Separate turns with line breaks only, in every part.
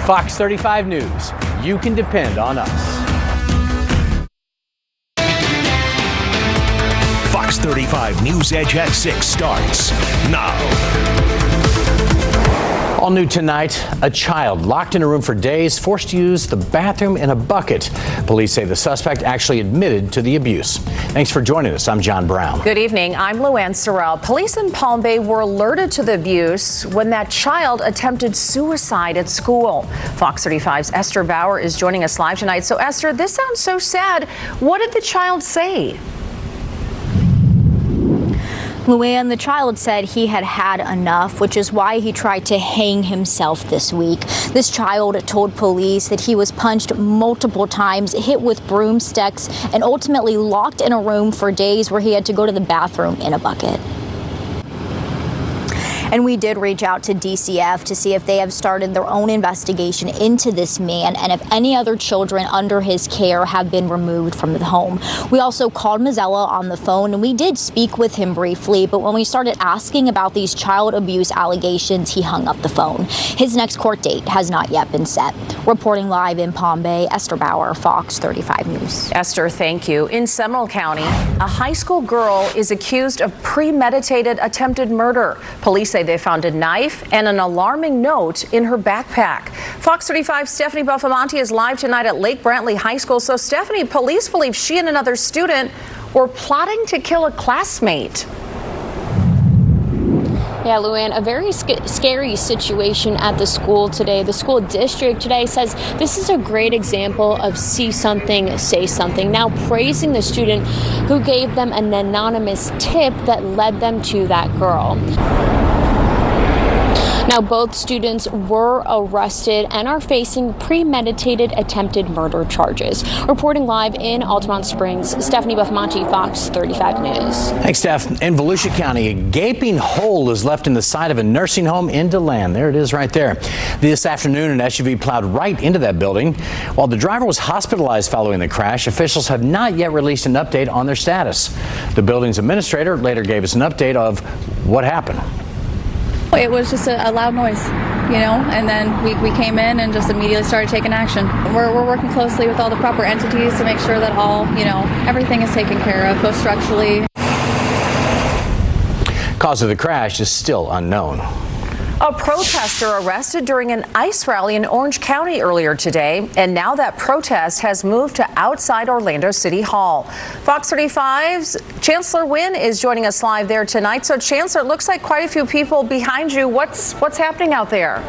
Fox 35 News. You can depend on us.
Fox 35 NewsEdge at 6 starts now.
All new tonight, a child locked in a room for days, forced to use the bathroom in a bucket. Police say the suspect actually admitted to the abuse. Thanks for joining us. I'm John Brown.
Good evening. I'm Luann Sorrell. Police in Palm Bay were alerted to the abuse when that child attempted suicide at school. Fox 35's Esther Bauer is joining us live tonight. So, Esther, this sounds so sad. What did the child say?
Luann, the child said he had had enough, which is why he tried to hang himself this week. This child told police that he was punched multiple times, hit with broomsticks, and ultimately locked in a room for days where he had to go to the bathroom in a bucket. And we did reach out to DCF to see if they have started their own investigation into this man and if any other children under his care have been removed from the home. We also called Mazzella on the phone and we did speak with him briefly, but when we started asking about these child abuse allegations, he hung up the phone. His next court date has not yet been set. Reporting live in Palm Bay, Esther Bauer, Fox 35 News.
Esther, thank you. In Seminole County, a high school girl is accused of premeditated attempted murder. Police say they found a knife and an alarming note in her backpack. Fox 35's Stephanie Buffamonte is live tonight at Lake Brantley High School. So, Stephanie, police believe she and another student were plotting to kill a classmate.
Yeah, Luann, a very scary situation at the school today. The school district today says this is a great example of see something, say something. Now praising the student who gave them an anonymous tip that led them to that girl. Now, both students were arrested and are facing premeditated attempted murder charges. Reporting live in Altamont Springs, Stephanie Buffamonte, Fox 35 News.
Thanks, Steph. In Volusia County, a gaping hole is left in the side of a nursing home in DeLand. There it is right there. This afternoon, an SUV plowed right into that building. While the driver was hospitalized following the crash, officials have not yet released an update on their status. The building's administrator later gave us an update of what happened.
It was just a loud noise, and then we came in and just immediately started taking action. We're working closely with all the proper entities to make sure that all, everything is taken care of, both structurally.
Cause of the crash is still unknown.
A protester arrested during an ICE rally in Orange County earlier today, and now that protest has moved to outside Orlando City Hall. Fox 35's Chancellor Wynn is joining us live there tonight. So, Chancellor, it looks like quite a few people behind you. What's happening out there?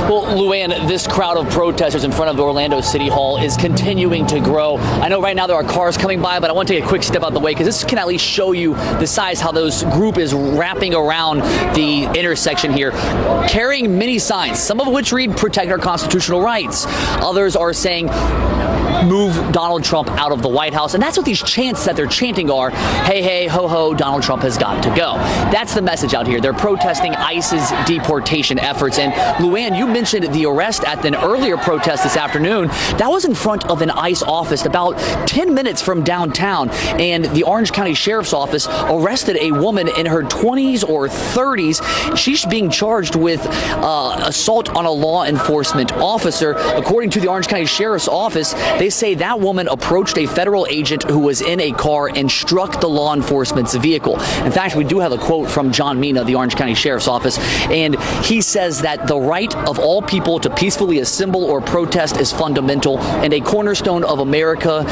Well, Luann, this crowd of protesters in front of the Orlando City Hall is continuing to grow. I know right now there are cars coming by, but I want to take a quick step out the way because this can at least show you the size, how those group is wrapping around the intersection here, carrying many signs, some of which read protect our constitutional rights. Others are saying move Donald Trump out of the White House. And that's what these chants that they're chanting are. Hey, hey, ho, ho, Donald Trump has got to go. That's the message out here. They're protesting ICE's deportation efforts. And Luann, you mentioned the arrest at an earlier protest this afternoon. That was in front of an ICE office about 10 minutes from downtown. And the Orange County Sheriff's Office arrested a woman in her 20s or 30s. She's being charged with assault on a law enforcement officer. According to the Orange County Sheriff's Office, they say that woman approached a federal agent who was in a car and struck the law enforcement's vehicle. In fact, we do have a quote from John Mina, the Orange County Sheriff's Office, and he says that the right of all people to peacefully assemble or protest is fundamental and a cornerstone of America,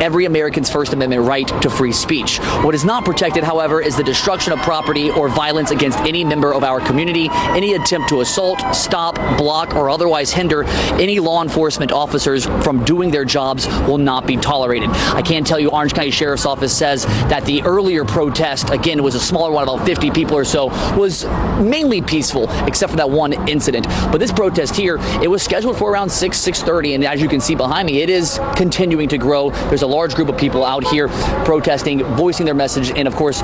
every American's First Amendment right to free speech. What is not protected, however, is the destruction of property or violence against any member of our community. Any attempt to assault, stop, block, or otherwise hinder any law enforcement officers from doing their jobs will not be tolerated. I can tell you Orange County Sheriff's Office says that the earlier protest, again, was a smaller one, about 50 people or so, was mainly peaceful, except for that one incident. But this protest here, it was scheduled for around 6:30, and as you can see behind me, it is continuing to grow. There's a large group of people out here protesting, voicing their message, and of course,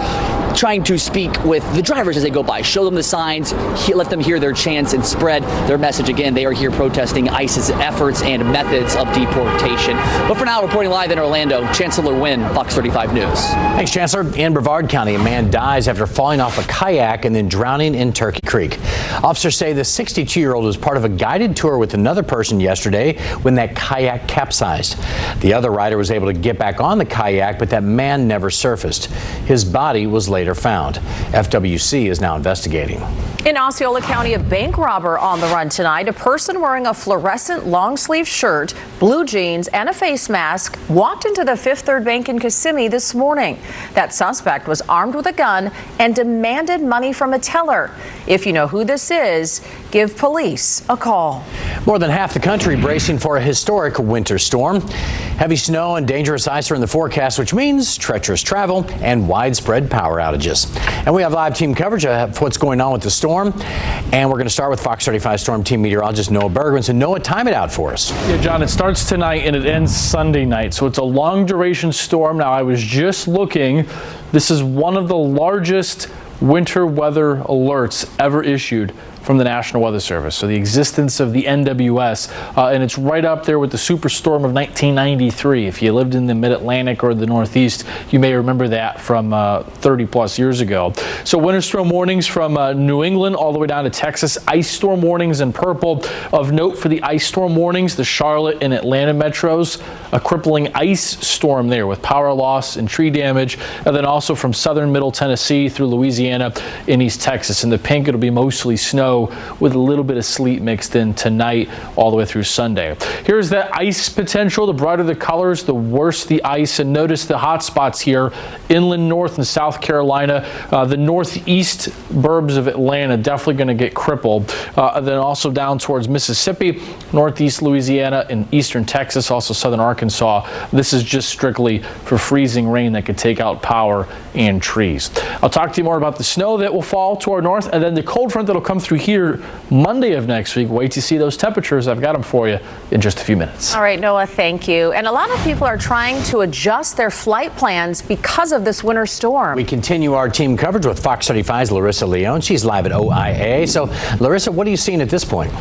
trying to speak with the drivers as they go by, show them the signs, let them hear their chants, and spread their message. Again, they are here protesting ICE's efforts and methods of deportation. investigation. But for now, reporting live in Orlando, Chancellor Wynn, Fox 35 News.
Thanks, Chancellor. In Brevard County, a man dies after falling off a kayak and then drowning in Turkey Creek. Officers say the 62-year-old was part of a guided tour with another person yesterday when that kayak capsized. The other rider was able to get back on the kayak, but that man never surfaced. His body was later found. FWC is now investigating.
In Osceola County, a bank robber on the run tonight. A person wearing a fluorescent long-sleeve shirt, blue jeans, and a face mask walked into the Fifth Third Bank in Kissimmee this morning. That suspect was armed with a gun and demanded money from a teller. If you know who this is, give police a call.
More than half the country bracing for a historic winter storm. Heavy snow and dangerous ice are in the forecast, which means treacherous travel and widespread power outages. And we have live team coverage of what's going on with the storm. And we're going to start with Fox 35 Storm Team meteorologist Noah Bergman. So Noah, time it out for us.
Yeah, John, it starts tonight and it ends Sunday night. So it's a long duration storm. Now, I was just looking. This is one of the largest winter weather alerts ever issued from the National Weather Service. So the existence of the NWS, and it's right up there with the superstorm of 1993. If you lived in the mid-Atlantic or the Northeast, you may remember that from 30 plus years ago. So winter storm warnings from New England all the way down to Texas. Ice storm warnings in purple. Of note for the ice storm warnings, the Charlotte and Atlanta metros, a crippling ice storm there with power loss and tree damage. And then also from southern middle Tennessee through Louisiana in East Texas. In the pink, it'll be mostly snow with a little bit of sleet mixed in tonight all the way through Sunday. Here's that ice potential. The brighter the colors, the worse the ice. And notice the hot spots here, inland North and South Carolina. The northeast burbs of Atlanta definitely going to get crippled. Then also down towards Mississippi, northeast Louisiana, and eastern Texas, also southern Arkansas. This is just strictly for freezing rain that could take out power and trees. I'll talk to you more about the snow that will fall to our north and then the cold front that'll come through here Monday of next week. Wait to see those temperatures. I've got them for you in just a few minutes.
All right, Noah, thank you. And a lot of people are trying to adjust their flight plans because of this winter storm.
We continue our team coverage with Fox 35's Larissa Leone. She's live at OIA. So, Larissa, what are you seeing at this point?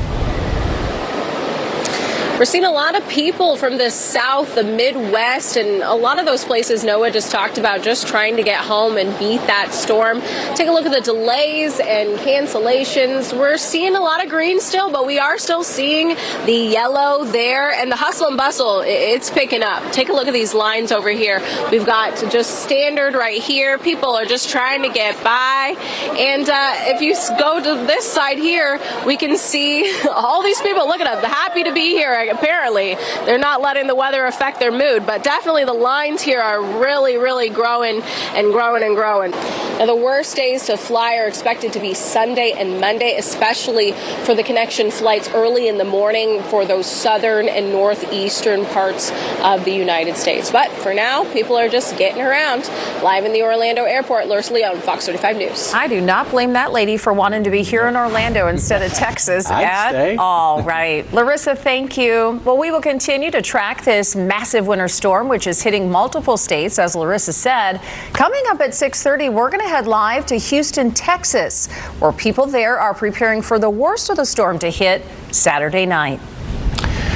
We're seeing a lot of people from the South, the Midwest, and a lot of those places Noah just talked about just trying to get home and beat that storm. Take a look at the delays and cancellations. We're seeing a lot of green still, but we are still seeing the yellow there, and the hustle and bustle, it's picking up. Take a look at these lines over here. We've got just standard right here. People are just trying to get by, and if you go to this side here, we can see all these people. Look at them, they're happy to be here. Apparently, they're not letting the weather affect their mood, but definitely the lines here are really, really growing and growing and growing. Now, the worst days to fly are expected to be Sunday and Monday, especially for the connection flights early in the morning for those southern and northeastern parts of the United States. But for now, people are just getting around. Live in the Orlando airport, Larissa Leone, Fox 35 News.
I do not blame that lady for wanting to be here in Orlando instead of Texas at all. Right. Larissa, thank you. Well, we will continue to track this massive winter storm, which is hitting multiple states, as Larissa said. Coming up at 6:30, we're going to head live to Houston, Texas, where people there are preparing for the worst of the storm to hit Saturday night.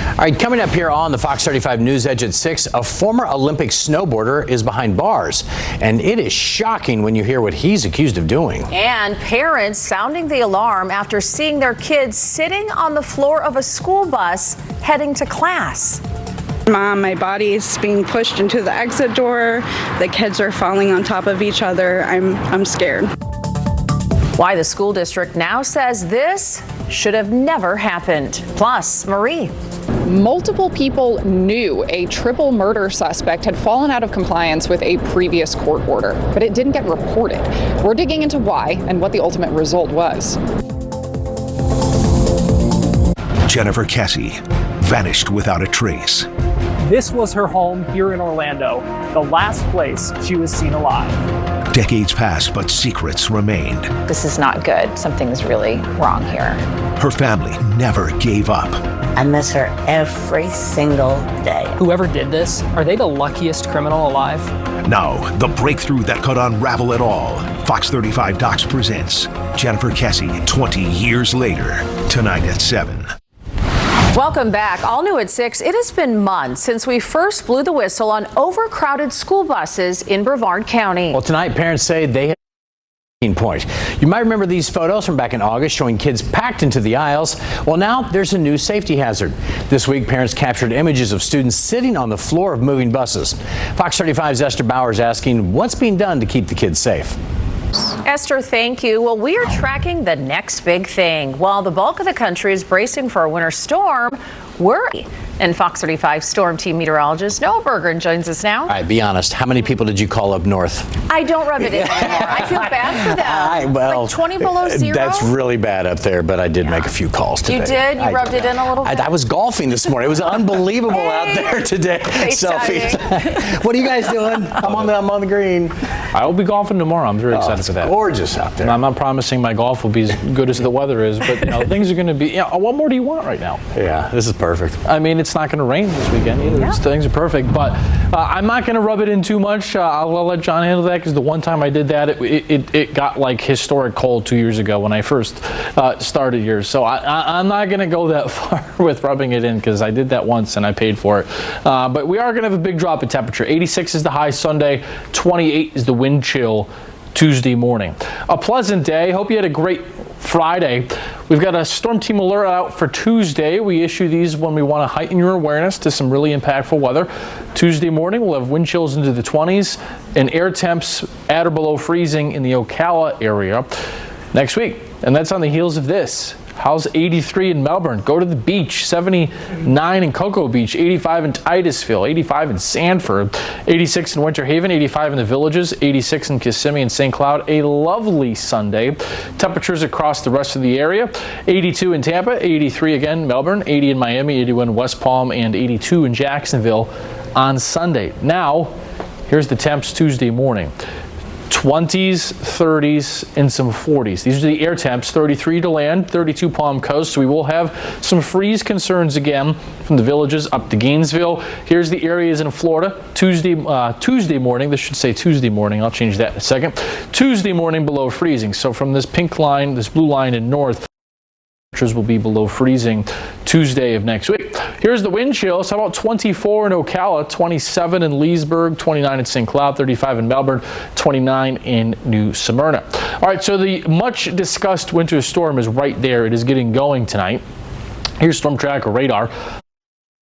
All right, coming up here on the Fox 35 News Edge at 6, a former Olympic snowboarder is behind bars, and it is shocking when you hear what he's accused of doing.
And parents sounding the alarm after seeing their kids sitting on the floor of a school bus heading to class.
Mom, my body's being pushed into the exit door. The kids are falling on top of each other. I'm scared.
Why the school district now says this should have never happened. Plus, Marie.
Multiple people knew a triple murder suspect had fallen out of compliance with a previous court order, but it didn't get reported. We're digging into why and what the ultimate result was.
Jennifer Cassie vanished without a trace.
This was her home here in Orlando, the last place she was seen alive.
Decades passed, but secrets remained.
This is not good. Something's really wrong here.
Her family never gave up.
I miss her every single day.
Whoever did this, are they the luckiest criminal alive?
Now, the breakthrough that could unravel it all. Fox 35 Docs presents Jennifer Cassie 20 years later, tonight at 7.
Welcome back. All new at 6. It has been months since we first blew the whistle on overcrowded school buses in Brevard County.
Well, tonight parents say they have a point. You might remember these photos from back in August showing kids packed into the aisles. Well, now there's a new safety hazard. This week, parents captured images of students sitting on the floor of moving buses. Fox 35's Esther Bowers asking what's being done to keep the kids safe.
Esther, thank you. Well, we are tracking the next big thing. While the bulk of the country is bracing for a winter storm, and Fox 35 storm team meteorologist Noah Bergen joins us now.
All right, be honest. How many people did you call up north?
I don't rub it in anymore. I feel bad for them. Like 20 below zero?
That's really bad up there, but I did make a few calls today.
You did? You rubbed it in a little bit?
I was golfing this morning. It was unbelievable out there today. Selfies. What are you guys doing? I'm on the green.
I will be golfing tomorrow. I'm very excited for that.
Gorgeous out there.
I'm not promising my golf will be as good as the weather is, but things are going to be. What more do you want right now?
Yeah, this is perfect.
I mean, it's not going to rain this weekend either. Yeah. Things are perfect, but I'm not going to rub it in too much. I'll let John handle that because the one time I did that, it got like historic cold 2 years ago when I first started here. So I'm not going to go that far with rubbing it in because I did that once and I paid for it. But we are going to have a big drop in temperature. 86 is the high Sunday, 28 is the wind chill Tuesday morning. A pleasant day. Hope you had a great Friday. We've got a storm team alert out for Tuesday. We issue these when we want to heighten your awareness to some really impactful weather. Tuesday morning, we'll have wind chills into the 20s and air temps at or below freezing in the Ocala area next week. And that's on the heels of this. How's 83 in Melbourne? Go to the beach. 79 in Cocoa Beach, 85 in Titusville, 85 in Sanford, 86 in Winter Haven, 85 in the Villages, 86 in Kissimmee and St. Cloud. A lovely Sunday. Temperatures across the rest of the area. 82 in Tampa, 83 again Melbourne, 80 in Miami, 81 in West Palm, and 82 in Jacksonville on Sunday. Now, here's the temps Tuesday morning. 20s, 30s, and some 40s. These are the air temps, 33 to land, 32 Palm Coast. So we will have some freeze concerns again from the Villages up to Gainesville. Here's the areas in Florida. Tuesday morning, this should say Tuesday morning. I'll change that in a second. Tuesday morning below freezing. So from this pink line, this blue line in north, temperatures will be below freezing Tuesday of next week. Here's the wind chills. How about 24 in Ocala, 27 in Leesburg, 29 in St. Cloud, 35 in Melbourne, 29 in New Smyrna. All right, so the much discussed winter storm is right there. It is getting going tonight. Here's storm tracker radar.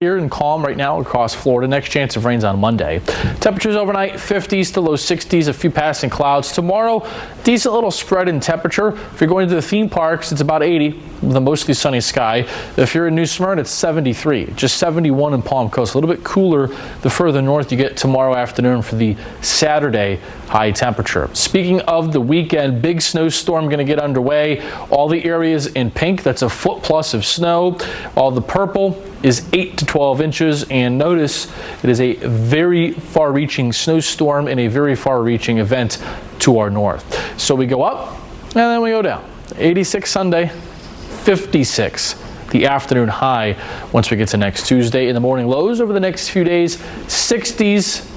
Here and calm right now across Florida. Next chance of rains on Monday. Temperatures overnight 50s to low 60s, a few passing clouds. Tomorrow, decent little spread in temperature. If you're going to the theme parks, it's about 80 with a mostly sunny sky. If you're in New Smyrna, it's 73, just 71 in Palm Coast. A little bit cooler the further north you get tomorrow afternoon for the Saturday high temperature. Speaking of the weekend, big snowstorm going to get underway. All the areas in pink, that's a foot plus of snow. All the purple is 8 to 12 inches, and notice it is a very far-reaching snowstorm and a very far-reaching event to our north. So we go up and then we go down. 86 Sunday, 56 the afternoon high once we get to next Tuesday. In the morning lows over the next few days, 60s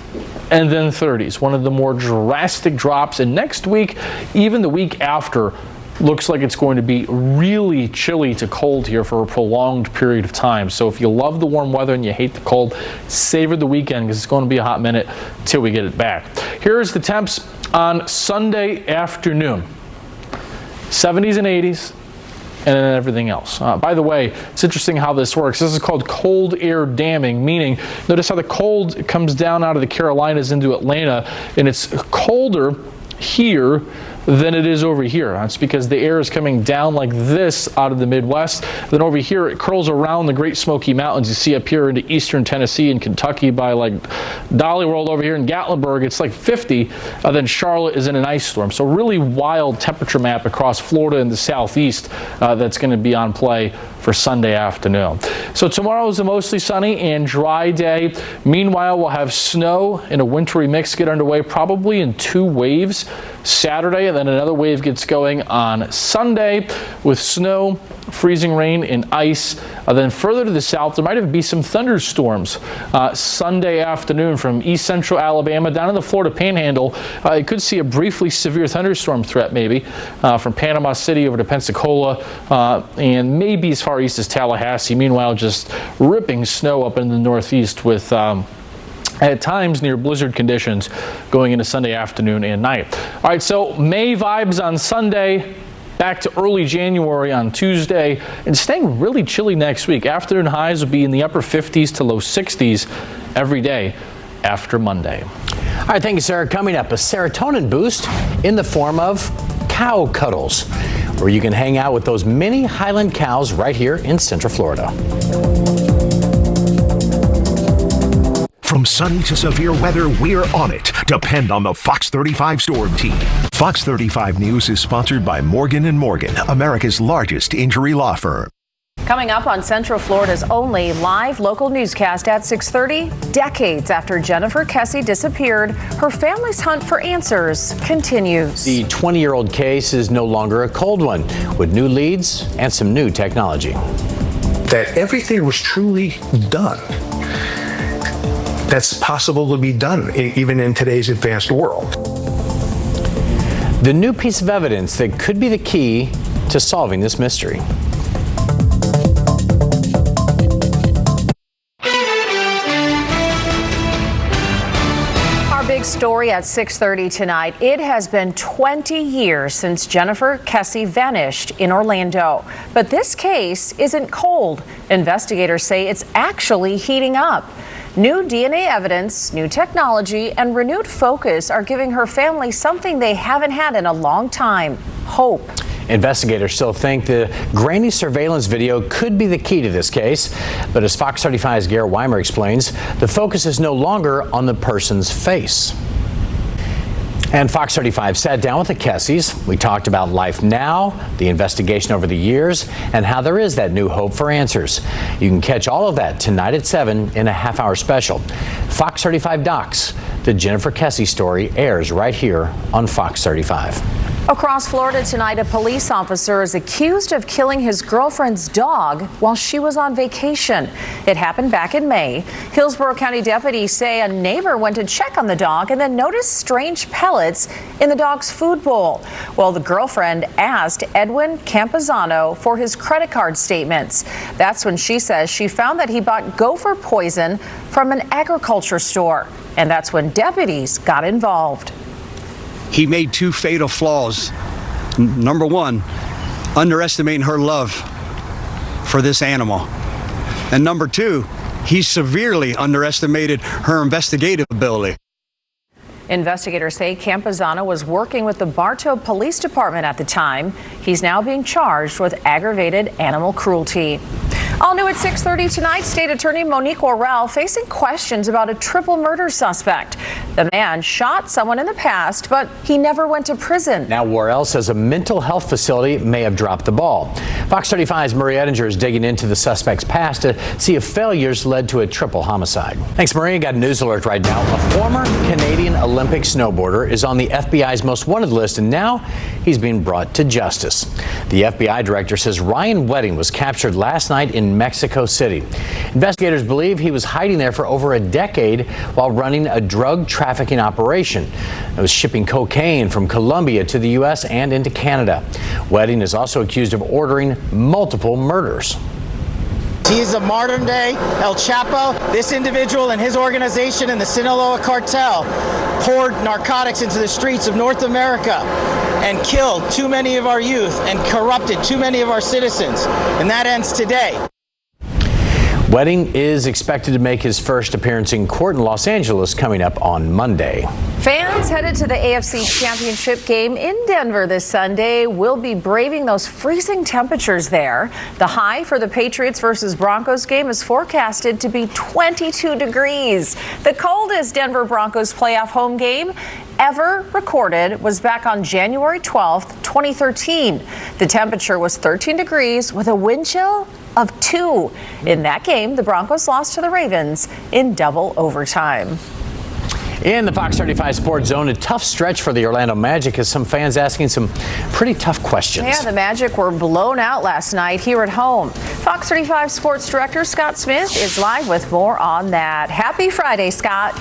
and then 30s. One of the more drastic drops, and next week, even the week after, looks like it's going to be really chilly to cold here for a prolonged period of time. So if you love the warm weather and you hate the cold, savor the weekend because it's going to be a hot minute till we get it back. Here's the temps on Sunday afternoon. 70s and 80s. And then everything else. By the way, it's interesting how this works. This is called cold air damming, meaning notice how the cold comes down out of the Carolinas into Atlanta, and it's colder here than it is over here. That's because the air is coming down like this out of the Midwest. Then over here, it curls around the Great Smoky Mountains. You see up here into eastern Tennessee and Kentucky by like Dolly World over here in Gatlinburg, it's like 50. Then Charlotte is in an ice storm. So really wild temperature map across Florida and the southeast that's going to be on play for Sunday afternoon. So tomorrow is a mostly sunny and dry day. Meanwhile, we'll have snow and a wintry mix get underway probably in 2 waves. Saturday, and then another wave gets going on Sunday with snow freezing rain and ice. Then further to the south, there might even be some thunderstorms Sunday afternoon from east central Alabama down in the Florida Panhandle. You could see a briefly severe thunderstorm threat maybe from Panama City over to Pensacola and maybe as far east as Tallahassee. Meanwhile, just ripping snow up in the northeast with at times near blizzard conditions going into Sunday afternoon and night. All right, so May vibes on Sunday. Back to early January on Tuesday and staying really chilly next week. Afternoon highs will be in the upper 50s to low 60s every day after Monday.
All right, thank you, Sarah. Coming up, a serotonin boost in the form of cow cuddles, where you can hang out with those mini Highland cows right here in Central Florida.
From sunny to severe weather, we're on it. Depend on the Fox 35 Storm Team. Fox 35 News is sponsored by Morgan & Morgan, America's largest injury law firm.
Coming up on Central Florida's only live local newscast at 6:30, decades after Jennifer Kesse disappeared, her family's hunt for answers continues.
The 20-year-old case is no longer a cold one, with new leads and some new technology.
That everything was truly done. That's possible to be done even in today's advanced world.
The new piece of evidence that could be the key to solving this mystery. Our big story at 6:30 tonight. It has been 20 years since Jennifer Kesse vanished in Orlando. But this case isn't cold. Investigators say it's actually heating up. New DNA evidence, new technology, and renewed focus are giving her family something they haven't had in a long time: hope. Investigators still think the grainy surveillance video could be the key to this case. But as Fox 35's Garrett Weimer explains, the focus is no longer on the person's face. And Fox 35 sat down with the Kesses. We talked about life now, the investigation over the years, and how there is that new hope for answers. You can catch all of that tonight at 7 in a half-hour special. Fox 35 Docs, the Jennifer Kesse story, airs right here on Fox 35. Across Florida tonight, a police officer is accused of killing his girlfriend's dog while she was on vacation. It happened back in May. Hillsborough County deputies say a neighbor went to check on the dog and then noticed strange pellets in the dog's food bowl. Well, the girlfriend asked Edwin Campazano for his credit card statements. That's when she says she found that he bought gopher poison from an agriculture store. And that's when deputies got involved.
He made two fatal flaws. Number one, underestimating her love for this animal. And number two, he severely underestimated her investigative ability.
Investigators say Campazano was working with the Bartow Police Department at the time. He's now being charged with aggravated animal cruelty. All new at 6:30 tonight, State Attorney Monique Worrell facing questions about a triple murder suspect. The man shot someone in the past, but he never went to prison. Now Worrell says a mental health facility may have dropped the ball. Fox 35's Marie Ettinger is digging into the suspect's past to see if failures led to a triple homicide. Thanks, Marie. Got a news alert right now. A former Canadian Olympic snowboarder is on the FBI's most wanted list, and now he's being brought to justice. The FBI director says Ryan Wedding was captured last night in Mexico City. Investigators believe he was hiding there for over a decade while running a drug trafficking operation. It was shipping cocaine from Colombia to the U.S. and into Canada. Wedding is also accused of ordering multiple murders.
He's a modern day El Chapo. This individual and his organization in the Sinaloa cartel poured narcotics into the streets of North America and killed too many of our youth and corrupted too many of our citizens. And that ends today.
Wedding is expected to make his first appearance in court in Los Angeles coming up on Monday. Fans headed to the AFC Championship game in Denver this Sunday will be braving those freezing temperatures there. The high for the Patriots versus Broncos game is forecasted to be 22 degrees. The coldest Denver Broncos playoff home game ever recorded was back on January 12th, 2013. The temperature was 13 degrees with a wind chill of 2. In that game, the Broncos lost to the Ravens in double overtime. In the Fox 35 Sports Zone, a tough stretch for the Orlando Magic as some fans asking some pretty tough questions.
Yeah, the Magic were blown out last night here at home. Fox 35 Sports Director Scott Smith is live with more on that. Happy Friday, Scott.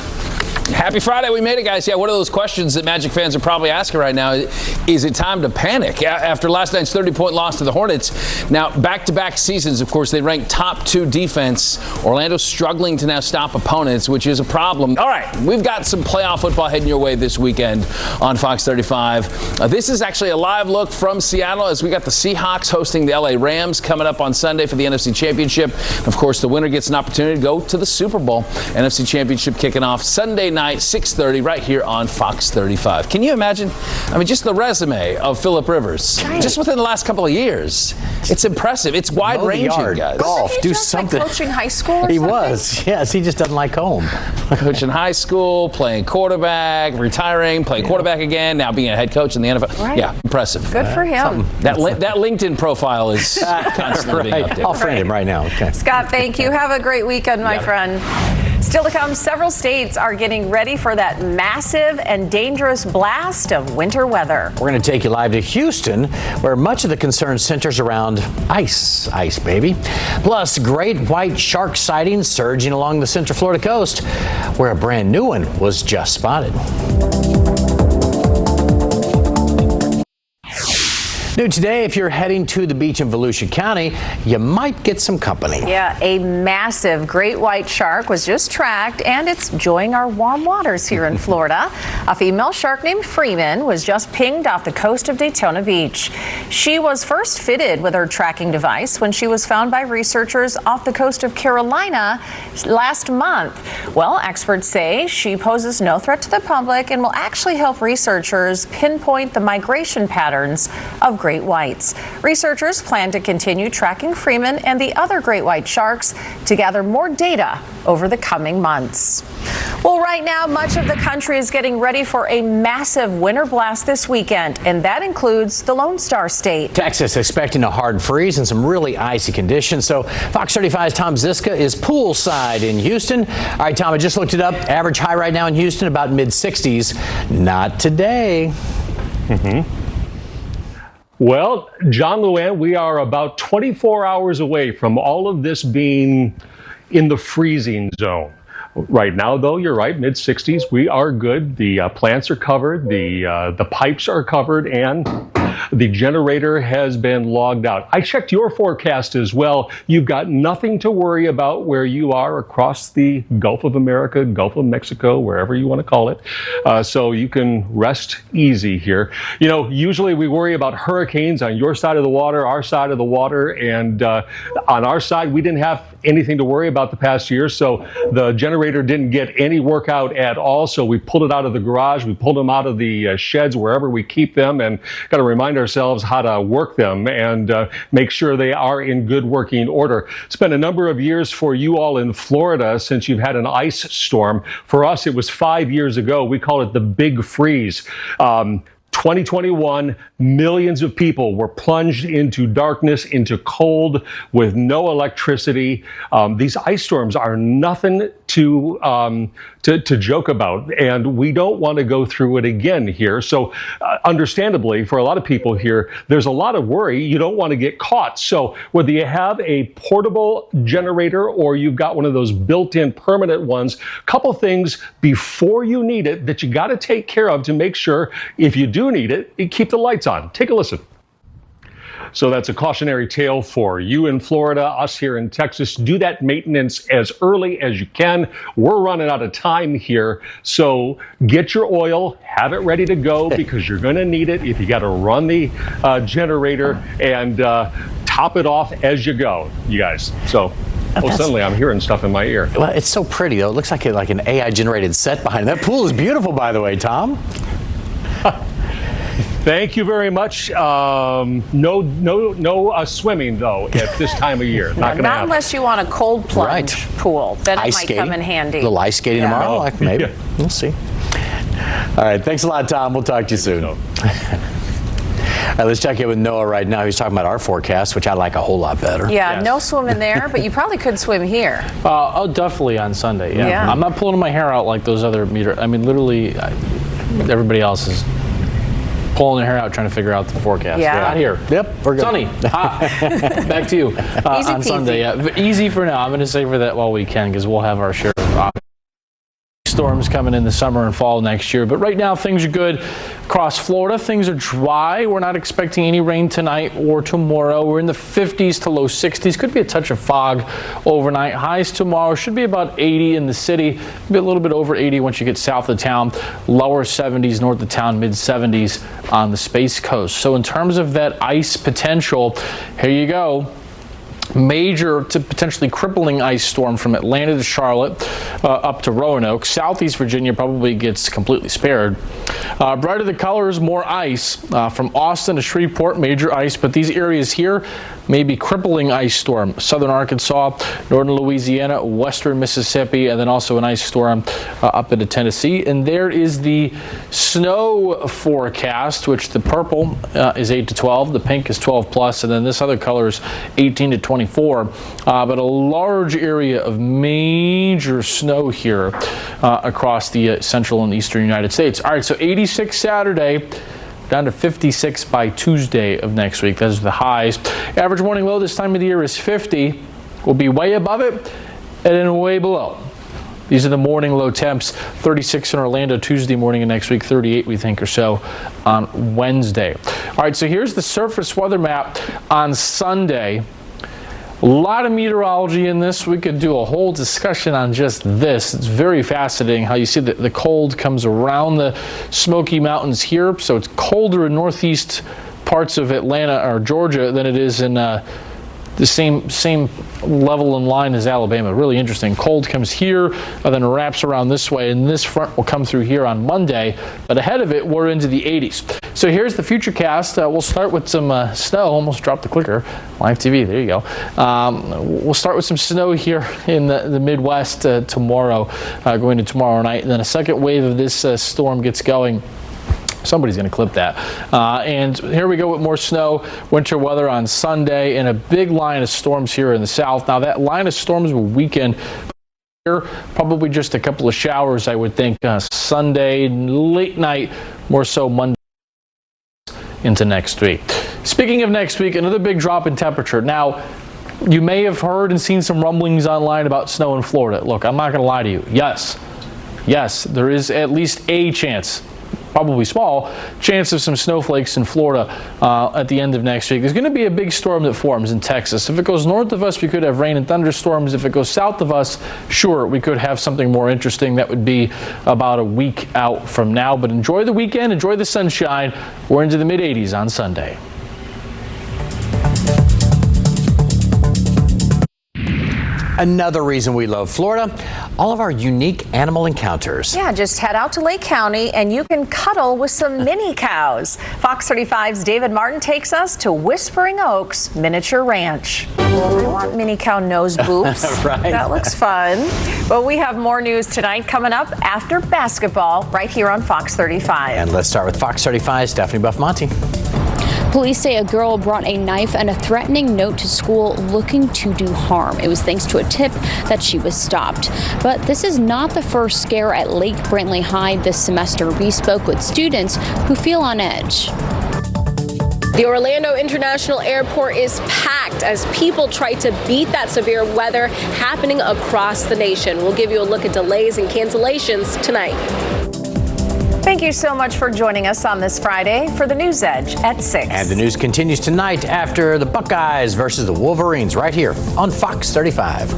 Happy Friday. We made it, guys. Yeah, one of those questions that Magic fans are probably asking right now. Is it time to panic after last night's 30-point loss to the Hornets? Now, back-to-back seasons, of course, they ranked top 2 defense. Orlando's struggling to now stop opponents, which is a problem. All right, we've got some playoff football heading your way this weekend on Fox 35. This is actually a live look from Seattle as we got the Seahawks hosting the LA Rams coming up on Sunday for the NFC Championship. Of course, the winner gets an opportunity to go to the Super Bowl. NFC Championship kicking off Sunday night, 6:30, right here on Fox 35. Can you imagine? I mean, just the resume of Phillip Rivers, just within the last couple of years. It's impressive. It's wide-ranging, guys.
Golf, do something.
Coaching high school or
He
something?
was, yes. He just doesn't like home.
Coaching high school, playing quarterback, retiring, playing quarterback again, now being a head coach in the NFL.
Right.
Yeah, impressive.
Good for him.
That LinkedIn profile is constantly being updated.
I'll friend him right now. Okay.
Scott, thank you. Have a great weekend, my friend. Still to come, several states are getting ready for that massive and dangerous blast of winter weather.
We're going to take you live to Houston, where much of the concern centers around ice. Ice, baby. Plus, great white shark sightings surging along the Central Florida coast, where a brand new one was just spotted. New today, if you're heading to the beach in Volusia County, you might get some company.
Yeah, a massive great white shark was just tracked, and it's enjoying our warm waters here in Florida. A female shark named Freeman was just pinged off the coast of Daytona Beach. She was first fitted with her tracking device when she was found by researchers off the coast of Carolina last month. Well, experts say she poses no threat to the public and will actually help researchers pinpoint the migration patterns of great whites. Researchers plan to continue tracking Freeman and the other great white sharks to gather more data over the coming months. Well, right now, much of the country is getting ready for a massive winter blast this weekend, and that includes the Lone Star State.
Texas expecting a hard freeze and some really icy conditions. So Fox 35's Tom Ziska is poolside in Houston. All right, Tom, I just looked it up. Average high right now in Houston, about mid-60s. Not today.
Well, John Luann, we are about 24 hours away from all of this being in the freezing zone. Right now, though, you're right, mid-60s. We are good. The plants are covered, the pipes are covered, and the generator has been logged out. I checked your forecast as well. You've got nothing to worry about where you are across the Gulf of America, Gulf of Mexico, wherever you want to call it. So you can rest easy here. You know, usually we worry about hurricanes on your side of the water, our side of the water, and on our side, we didn't have anything to worry about the past year. So the generator didn't get any work out at all. So we pulled it out of the garage. We pulled them out of the sheds, wherever we keep them, and got to remind ourselves how to work them and make sure they are in good working order. It's been a number of years for you all in Florida since you've had an ice storm. For us, it was 5 years ago. We call it the Big Freeze. 2021, millions of people were plunged into darkness, into cold, with no electricity. These ice storms are nothing to joke about, and we don't want to go through it again here. So understandably, for a lot of people here, there's a lot of worry. You don't want to get caught. So whether you have a portable generator or you've got one of those built-in permanent ones, a couple things before you need it that you got to take care of to make sure if you do need it, you keep the lights on. Take a listen. So that's a cautionary tale for you in Florida, us here in Texas. Do that maintenance as early as you can. We're running out of time here. So get your oil, have it ready to go because you're going to need it if you got to run the generator, and top it off as you go, you guys. So suddenly I'm hearing stuff in my ear.
Well, it's so pretty, though. It looks like an AI-generated set behind it. That pool is beautiful, by the way, Tom.
Thank you very much. No swimming, though, at this time of year. Not going to
Not
happen.
unless you want a cold plunge pool. Then it might come in handy.
A little ice skating tomorrow, like maybe.
Yeah.
We'll see. All right, thanks a lot, Tom. We'll talk to you soon. All right, let's check in with Noah right now. He's talking about our forecast, which I like a whole lot better.
Yeah, no swimming there, but you probably could swim here.
Oh, definitely on Sunday. Yeah. I'm not pulling my hair out like those other I mean, literally, everybody else is pulling their hair out trying to figure out the forecast.
Yeah.
Not here.
Yep, we're good.
Sunny. Hot. Back to you on Sunday. Yeah. Easy for now. I'm going to savor that while we can because we'll have our share of storms coming in the summer and fall next year. But right now, things are good across Florida. Things are dry. We're not expecting any rain tonight or tomorrow. We're in the 50s to low 60s. Could be a touch of fog overnight. Highs tomorrow should be about 80 in the city. Be a little bit over 80 once you get south of town. Lower 70s north of town. Mid 70s on the Space Coast. So in terms of that ice potential, here you go. Major to potentially crippling ice storm from Atlanta to Charlotte up to Roanoke. Southeast Virginia probably gets completely spared. Brighter the colors, more ice from Austin to Shreveport, major ice, but these areas here may be crippling ice storm. Southern Arkansas, northern Louisiana, western Mississippi, and then also an ice storm up into Tennessee. And there is the snow forecast, which the purple is 8 to 12, the pink is 12 plus, and then this other color is 18 to 24. But a large area of major snow here across the central and eastern United States. All right, so 86 Saturday, down to 56 by Tuesday of next week. Those are the highs. Average morning low this time of the year is 50. We'll be way above it and then way below. These are the morning low temps. 36 in Orlando Tuesday morning and next week 38 we think or so on Wednesday. All right, so here's the surface weather map on Sunday. A lot of meteorology in this. We could do a whole discussion on just this. It's very fascinating how you see that the cold comes around the Smoky Mountains here. So it's colder in northeast parts of Atlanta or Georgia than it is in the same level in line as Alabama. Really interesting. Cold comes here and then wraps around this way, and this front will come through here on Monday. But ahead of it, we're into the 80s. So here's the futurecast. We'll start with some snow. Almost dropped the clicker. Live TV, there you go. We'll start with some snow here in the Midwest tomorrow, going to tomorrow night. And then a second wave of this storm gets going. Somebody's going to clip that. And here we go with more snow, winter weather on Sunday, and a big line of storms here in the south. Now that line of storms will weaken here, probably just a couple of showers, I would think, Sunday, late night, more so Monday into next week. Speaking of next week, another big drop in temperature. Now, you may have heard and seen some rumblings online about snow in Florida. Look, I'm not going to lie to you. Yes, there is at least a chance, probably small, chance of some snowflakes in Florida at the end of next week. There's going to be a big storm that forms in Texas. If it goes north of us, we could have rain and thunderstorms. If it goes south of us, sure, we could have something more interesting. That would be about a week out from now. But enjoy the weekend, enjoy the sunshine. We're into the mid-80s on Sunday.
Another reason we love Florida, all of our unique animal encounters.
Yeah, just head out to Lake County and you can cuddle with some mini cows. Fox 35's David Martin takes us to Whispering Oaks Miniature Ranch. We want mini cow nose boops.
Right.
That looks fun. But we have more news tonight coming up after basketball right here on Fox 35.
And let's start with Fox 35's Stephanie Buff-Monty.
Police say a girl brought a knife and a threatening note to school looking to do harm. It was thanks to a tip that she was stopped. But this is not the first scare at Lake Brantley High this semester. We spoke with students who feel on edge.
The Orlando International Airport is packed as people try to beat that severe weather happening across the nation. We'll give you a look at delays and cancellations tonight.
Thank you so much for joining us on this Friday for the NewsEdge at 6.
And the news continues tonight after the Buckeyes versus the Wolverines right here on Fox 35.